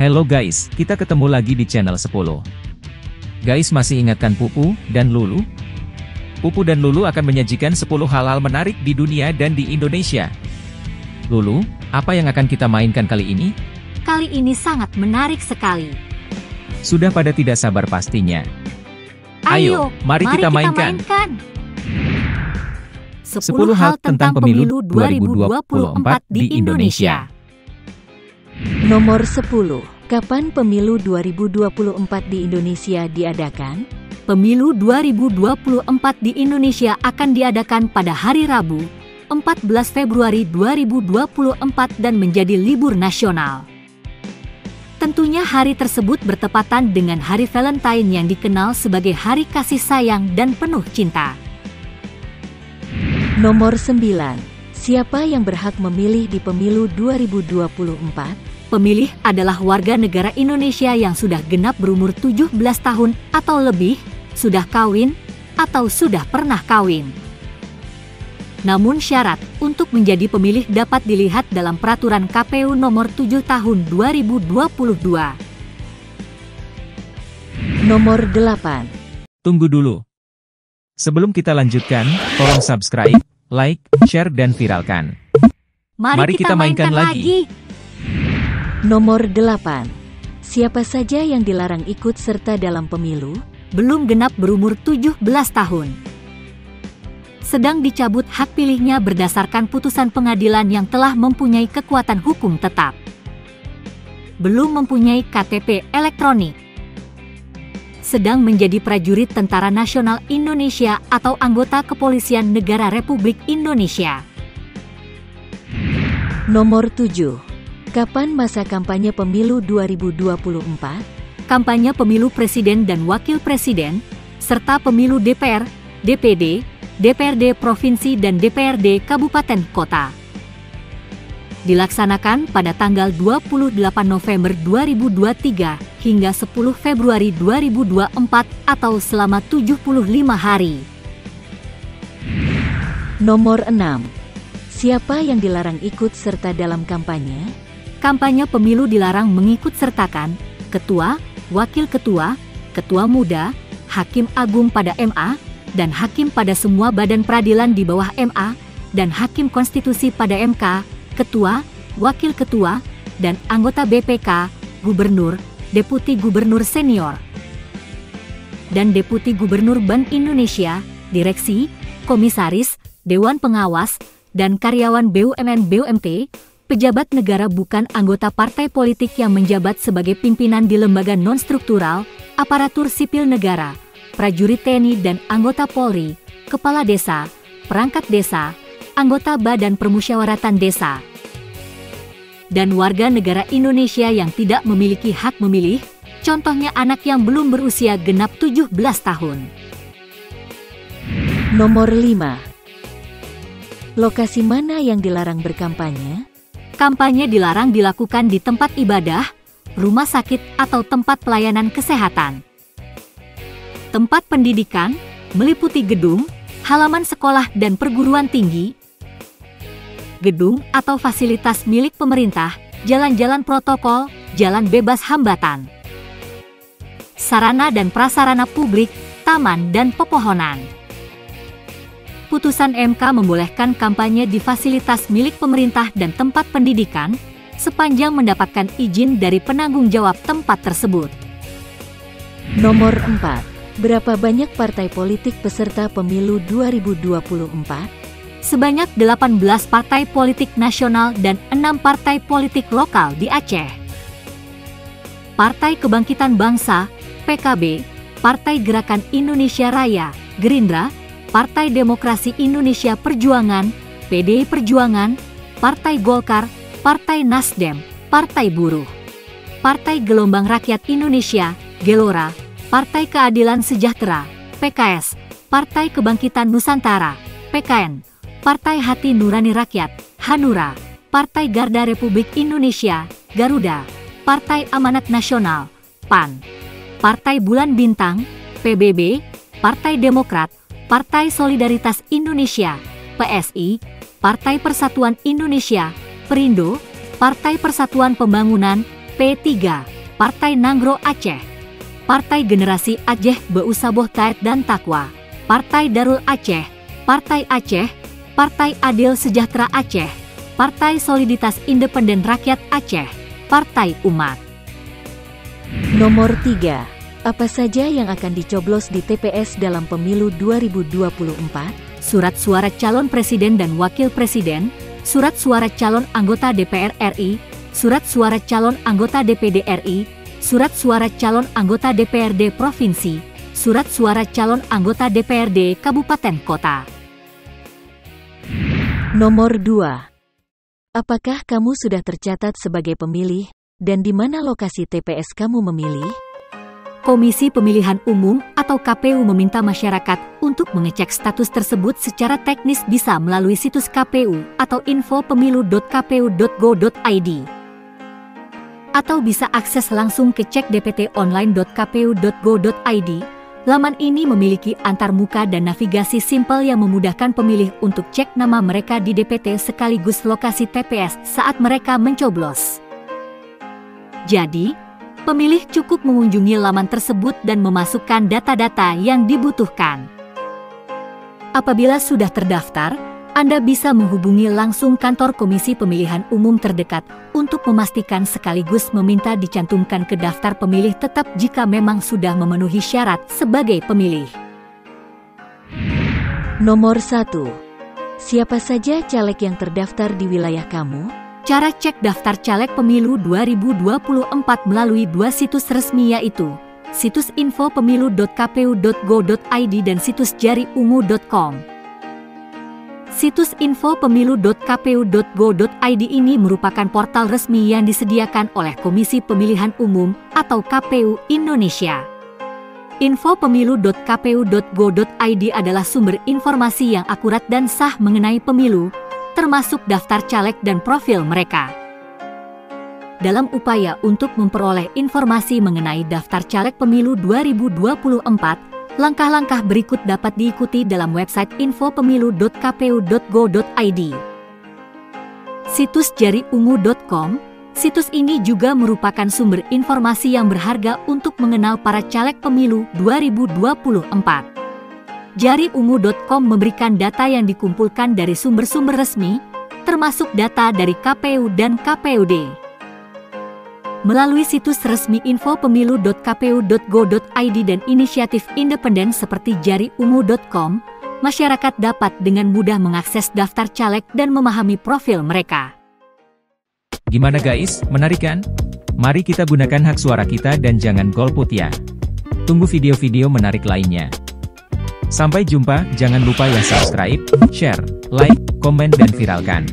Hello guys, kita ketemu lagi di channel 10. Guys, masih ingatkan Pupu dan Lulu? Pupu dan Lulu akan menyajikan 10 hal-hal menarik di dunia dan di Indonesia. Lulu, apa yang akan kita mainkan kali ini? Kali ini sangat menarik sekali. Sudah pada tidak sabar pastinya. Ayo, mari kita mainkan. 10 hal tentang pemilu 2024 di Indonesia. Nomor 10. Kapan pemilu 2024 di Indonesia diadakan? Pemilu 2024 di Indonesia akan diadakan pada hari Rabu, 14 Februari 2024 dan menjadi libur nasional. Tentunya hari tersebut bertepatan dengan Hari Valentine yang dikenal sebagai hari kasih sayang dan penuh cinta. Nomor 9. Siapa yang berhak memilih di pemilu 2024? Pemilih adalah warga negara Indonesia yang sudah genap berumur 17 tahun atau lebih, sudah kawin, atau sudah pernah kawin. Namun syarat untuk menjadi pemilih dapat dilihat dalam Peraturan KPU Nomor 7 Tahun 2022. Nomor 8. Tunggu dulu. Sebelum kita lanjutkan, tolong subscribe, like, share, dan viralkan. Mari kita mainkan lagi. Nomor 8. Siapa saja yang dilarang ikut serta dalam pemilu? Belum genap berumur 17 tahun. Sedang dicabut hak pilihnya berdasarkan putusan pengadilan yang telah mempunyai kekuatan hukum tetap. Belum mempunyai KTP elektronik. Sedang menjadi prajurit Tentara Nasional Indonesia atau anggota Kepolisian Negara Republik Indonesia. Nomor 7. Kapan masa kampanye pemilu 2024? Kampanye pemilu presiden dan wakil presiden, serta pemilu DPR, DPD, DPRD Provinsi dan DPRD Kabupaten Kota. Dilaksanakan pada tanggal 28 November 2023 hingga 10 Februari 2024 atau selama 75 hari. Nomor 6. Siapa yang dilarang ikut serta dalam kampanye? Kampanye pemilu dilarang mengikut sertakan ketua, wakil ketua, ketua muda, hakim agung pada MA, dan hakim pada semua badan peradilan di bawah MA, dan hakim konstitusi pada MK, ketua, wakil ketua, dan anggota BPK, gubernur, deputi gubernur senior, dan deputi gubernur Bank Indonesia, direksi, komisaris, dewan pengawas, dan karyawan BUMN BUMT, pejabat negara bukan anggota partai politik yang menjabat sebagai pimpinan di lembaga non-struktural, aparatur sipil negara, prajurit TNI dan anggota Polri, kepala desa, perangkat desa, anggota Badan Permusyawaratan Desa, dan warga negara Indonesia yang tidak memiliki hak memilih, contohnya anak yang belum berusia genap 17 tahun. Nomor 5. Lokasi mana yang dilarang berkampanye? Kampanye dilarang dilakukan di tempat ibadah, rumah sakit atau tempat pelayanan kesehatan. Tempat pendidikan, meliputi gedung, halaman sekolah dan perguruan tinggi, gedung atau fasilitas milik pemerintah, jalan-jalan protokol, jalan bebas hambatan, sarana dan prasarana publik, taman dan pepohonan. Putusan MK membolehkan kampanye di fasilitas milik pemerintah dan tempat pendidikan, sepanjang mendapatkan izin dari penanggung jawab tempat tersebut. Nomor 4. Berapa banyak partai politik peserta pemilu 2024? Sebanyak 18 partai politik nasional dan 6 partai politik lokal di Aceh. Partai Kebangkitan Bangsa, PKB, Partai Gerakan Indonesia Raya, Gerindra, Partai Demokrasi Indonesia Perjuangan, PDI Perjuangan, Partai Golkar, Partai Nasdem, Partai Buruh, Partai Gelombang Rakyat Indonesia, Gelora, Partai Keadilan Sejahtera, PKS, Partai Kebangkitan Nusantara, PKN, Partai Hati Nurani Rakyat, Hanura, Partai Garda Republik Indonesia, Garuda, Partai Amanat Nasional, PAN, Partai Bulan Bintang, PBB, Partai Demokrat, Partai Solidaritas Indonesia, PSI, Partai Persatuan Indonesia, Perindo, Partai Persatuan Pembangunan, P3. Partai Nanggro Aceh, Partai Generasi Aceh Beusaboh Taat dan Takwa, Partai Darul Aceh, Partai Aceh, Partai Adil Sejahtera Aceh, Partai Soliditas Independen Rakyat Aceh, Partai Umat. Nomor 3. Apa saja yang akan dicoblos di TPS dalam pemilu 2024? Surat suara calon presiden dan wakil presiden, surat suara calon anggota DPR RI, surat suara calon anggota DPD RI, surat suara calon anggota DPRD Provinsi, surat suara calon anggota DPRD Kabupaten Kota. Nomor 2. Apakah kamu sudah tercatat sebagai pemilih, dan di mana lokasi TPS kamu memilih? Komisi Pemilihan Umum atau KPU meminta masyarakat untuk mengecek status tersebut secara teknis bisa melalui situs KPU atau info.pemilu.kpu.go.id. Atau bisa akses langsung ke cekdptonline.kpu.go.id. Laman ini memiliki antarmuka dan navigasi simpel yang memudahkan pemilih untuk cek nama mereka di DPT sekaligus lokasi TPS saat mereka mencoblos. Jadi, pemilih cukup mengunjungi laman tersebut dan memasukkan data-data yang dibutuhkan. Apabila sudah terdaftar, Anda bisa menghubungi langsung kantor Komisi Pemilihan Umum terdekat untuk memastikan sekaligus meminta dicantumkan ke daftar pemilih tetap jika memang sudah memenuhi syarat sebagai pemilih. Nomor 1. Siapa saja caleg yang terdaftar di wilayah kamu? Cara cek daftar caleg pemilu 2024 melalui dua situs resmi yaitu situs info.pemilu.kpu.go.id dan situs jariungu.com. Situs info.pemilu.kpu.go.id ini merupakan portal resmi yang disediakan oleh Komisi Pemilihan Umum atau KPU Indonesia. Info.pemilu.kpu.go.id adalah sumber informasi yang akurat dan sah mengenai pemilu, termasuk daftar caleg dan profil mereka. Dalam upaya untuk memperoleh informasi mengenai daftar caleg pemilu 2024, langkah-langkah berikut dapat diikuti dalam website info.pemilu.kpu.go.id. Situs jariungu.com. Situs ini juga merupakan sumber informasi yang berharga untuk mengenal para caleg pemilu 2024. Jariungu.com memberikan data yang dikumpulkan dari sumber-sumber resmi, termasuk data dari KPU dan KPUD. Melalui situs resmi info.pemilu.kpu.go.id dan inisiatif independen seperti jariungu.com, masyarakat dapat dengan mudah mengakses daftar caleg dan memahami profil mereka. Gimana guys, menarik kan? Mari kita gunakan hak suara kita dan jangan golput ya. Tunggu video-video menarik lainnya. Sampai jumpa, jangan lupa ya subscribe, share, like, komen dan viralkan.